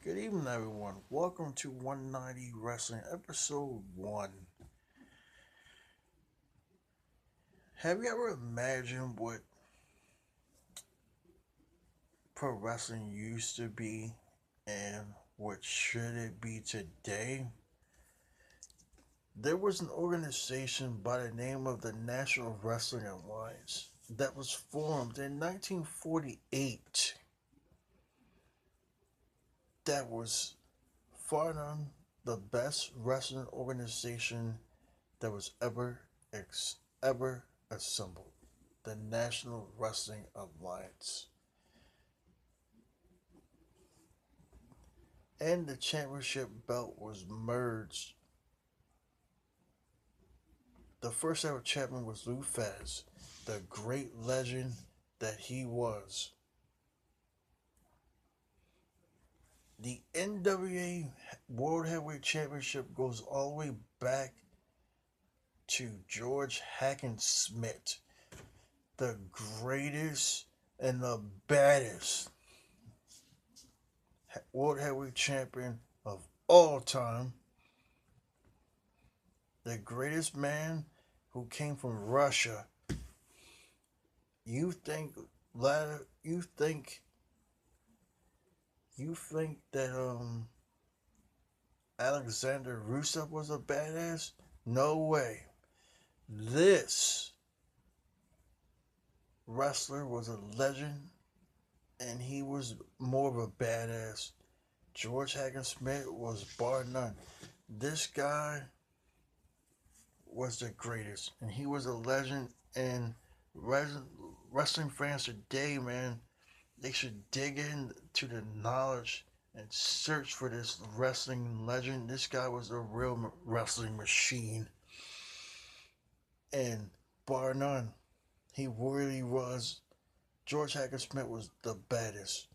Good evening, everyone. Welcome to 190 Wrestling, Episode 1. Have you ever imagined what pro wrestling used to be and what should it be today? There was an organization by the name of the National Wrestling Alliance that was formed in 1948 that was far none the best wrestling organization that was ever assembled, the National Wrestling Alliance. And the championship belt was merged. The first ever champion was Lou Thesz, the great legend that he was. The NWA World Heavyweight Championship goes all the way back to George Hackenschmidt, the greatest and the baddest World Heavyweight Champion of all time. The greatest man who came from Russia. You think ladder? You think that Alexander Rusev was a badass? No way. This wrestler was a legend, and he was more of a badass. George Hackenschmidt was bar none. This guy was the greatest, and he was a legend. And wrestling fans today, man, they should dig into the knowledge and search for this wrestling legend. This guy was a real wrestling machine, and bar none, he really was. George Hackenschmidt was the baddest.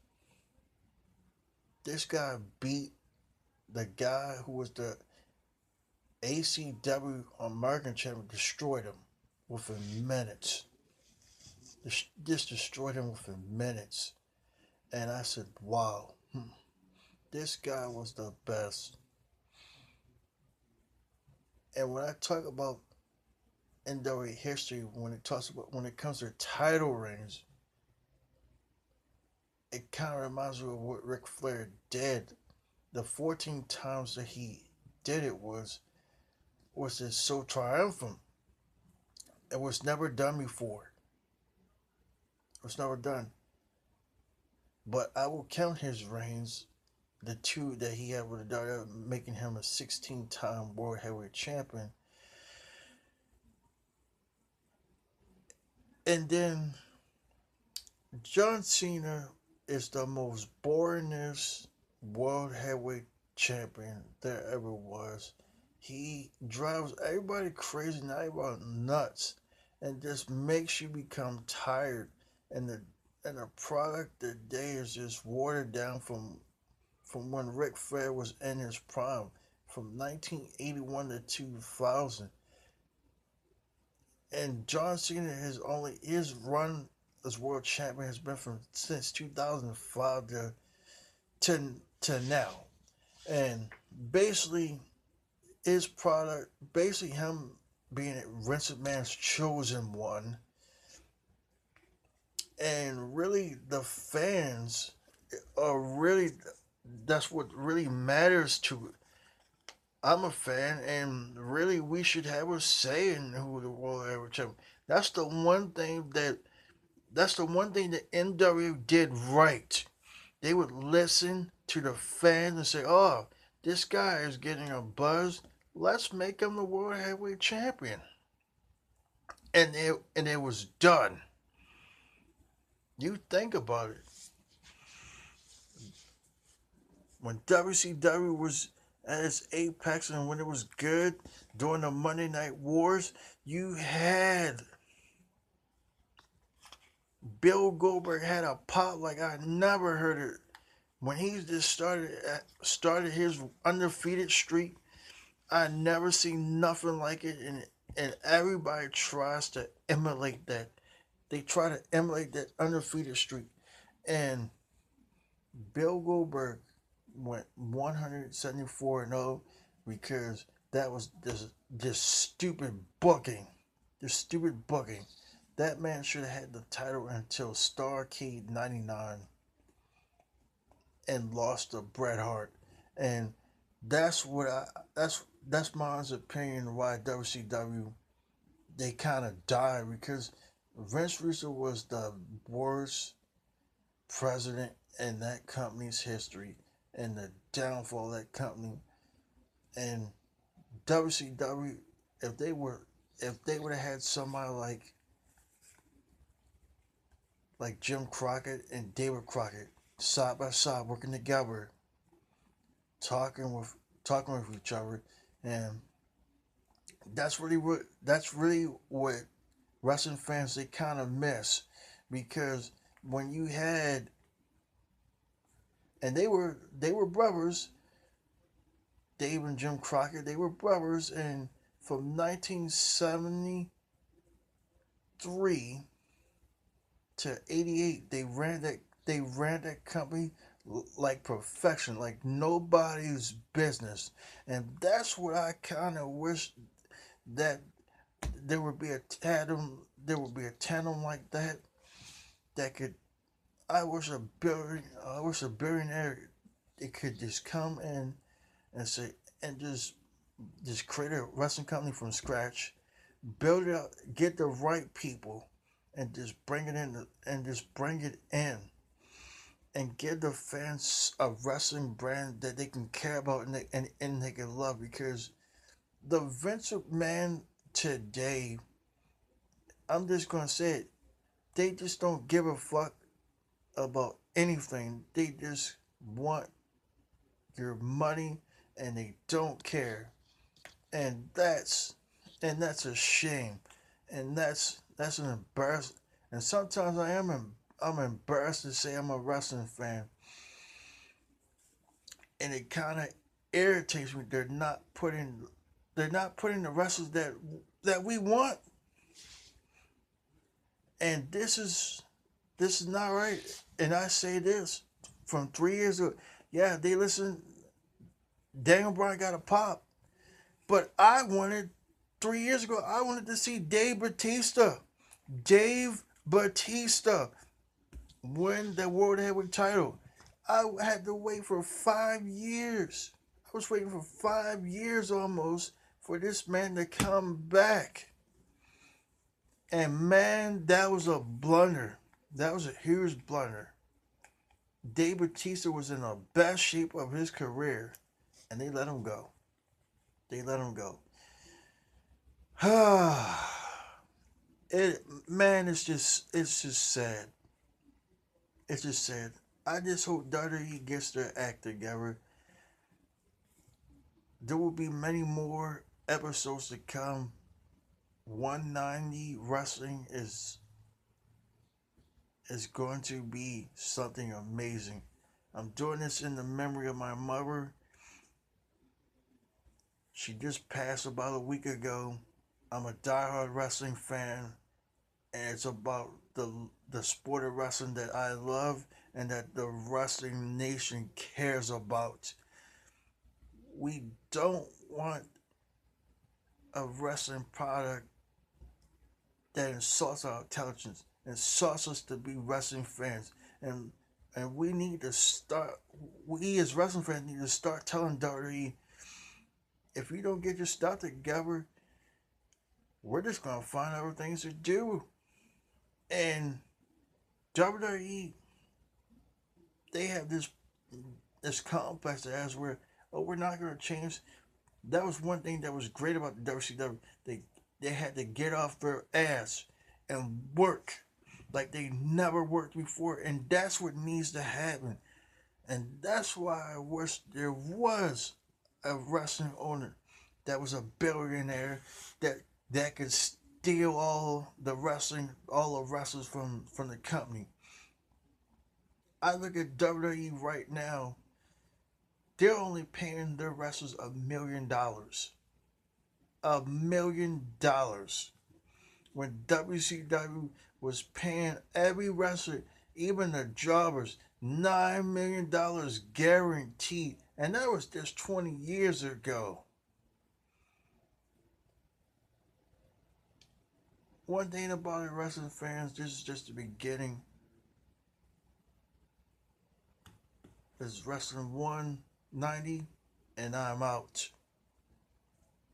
This guy beat the guy who was the ACW American champion, destroyed him within minutes. Just destroyed him within minutes. And I said, wow, this guy was the best. And when I talk about NWA history, when it comes to title reigns, it kind of reminds me of what Ric Flair did. The 14 times that he did it was just so triumphant. It was never done before. It was never done. But I will count his reigns, the two that he had with the WWE, making him a 16-time World Heavyweight Champion. And then John Cena is the most boringest World Heavyweight Champion there ever was. He drives everybody crazy, not everybody nuts, and just makes you become tired. And the product today is just watered down from when Ric Flair was in his prime, from 1981 to 2000. And John Cena has only his run as world champion has been from since 2005 to now, and basically his product, basically him being Vince McMahon's chosen one, and really the fans are really, that's what really matters to. I'm a fan, and really we should have a say in who the world ever champion. That's the one thing that that's the one thing that NW did right. They would listen to the fans and say, "Oh, this guy is getting a buzz. Let's make him the world heavyweight champion." And it was done. You think about it. When WCW was at its apex and when it was good during the Monday Night Wars, you had Bill Goldberg had a pop like I never heard it when he just started his undefeated streak. I never seen nothing like it, and everybody tries to emulate that. They try to emulate that undefeated streak, and Bill Goldberg went 174-0 because that was this stupid booking. This stupid booking. That man should have had the title until Starrcade '99 and lost to Bret Hart. And that's what I that's my opinion why WCW they kind of died because Vince Russo was the worst president in that company's history and the downfall of that company. And WCW, if they were if they would have had somebody like Jim Crockett and David Crockett side by side working together, talking with each other, and that's really what wrestling fans they kind of miss because when you had and they were brothers, Dave and Jim Crockett, they were brothers, and from 1973 to '88, they ran that company like perfection, like nobody's business, and that's what I kind of wish that there would be a tandem like that that could. I wish a billionaire it could just come in and say and just create a wrestling company from scratch, build it up, get the right people, and just bring it in and give the fans a wrestling brand that they can care about and they can love because the Vince McMahon today, I'm just gonna say it, they just don't give a fuck about anything. They just want your money and they don't care. And that's a shame. And that's an embarrassment. And sometimes I'm embarrassed to say I'm a wrestling fan. And it kind of irritates me they're not putting the wrestlers that we want. And this is not right. And I say this from 3 years ago. Yeah, they listen. Daniel Bryan got a pop, but I wanted 3 years ago. I wanted to see Dave Batista win the World Heavyweight title. I had to wait for 5 years. I was waiting for 5 years almost for this man to come back. And man, that was a blunder. That was a huge blunder. Dave Batista was in the best shape of his career, and they let him go. They let him go. Man, it's just sad. It's just sad. I just hope WWE gets their act together. There will be many more episodes to come. 190 wrestling is going to be something amazing. I'm doing this in the memory of my mother. She just passed about a week ago. I'm a diehard wrestling fan, and it's about the sport of wrestling that I love and that the wrestling nation cares about. We don't want a wrestling product that insults our intelligence, insults us to be wrestling fans, and we need to start. We as wrestling fans need to start telling WWE, if you don't get your stuff together, we're just gonna find other things to do. And WWE, they have this complex as where, oh, we're not gonna change. That was one thing that was great about the WCW. They had to get off their ass and work like they never worked before, and that's what needs to happen. And that's why I wish there was a wrestling owner that was a billionaire that could steal all the wrestlers from the company. I look at WWE right now, they're only paying their wrestlers $1 million. $1 million. When WCW was paying every wrestler, even the jobbers, $9 million guaranteed. And that was just 20 years ago. One thing about it, wrestling fans, this is just the beginning. This is Wrestling 190, and I'm out.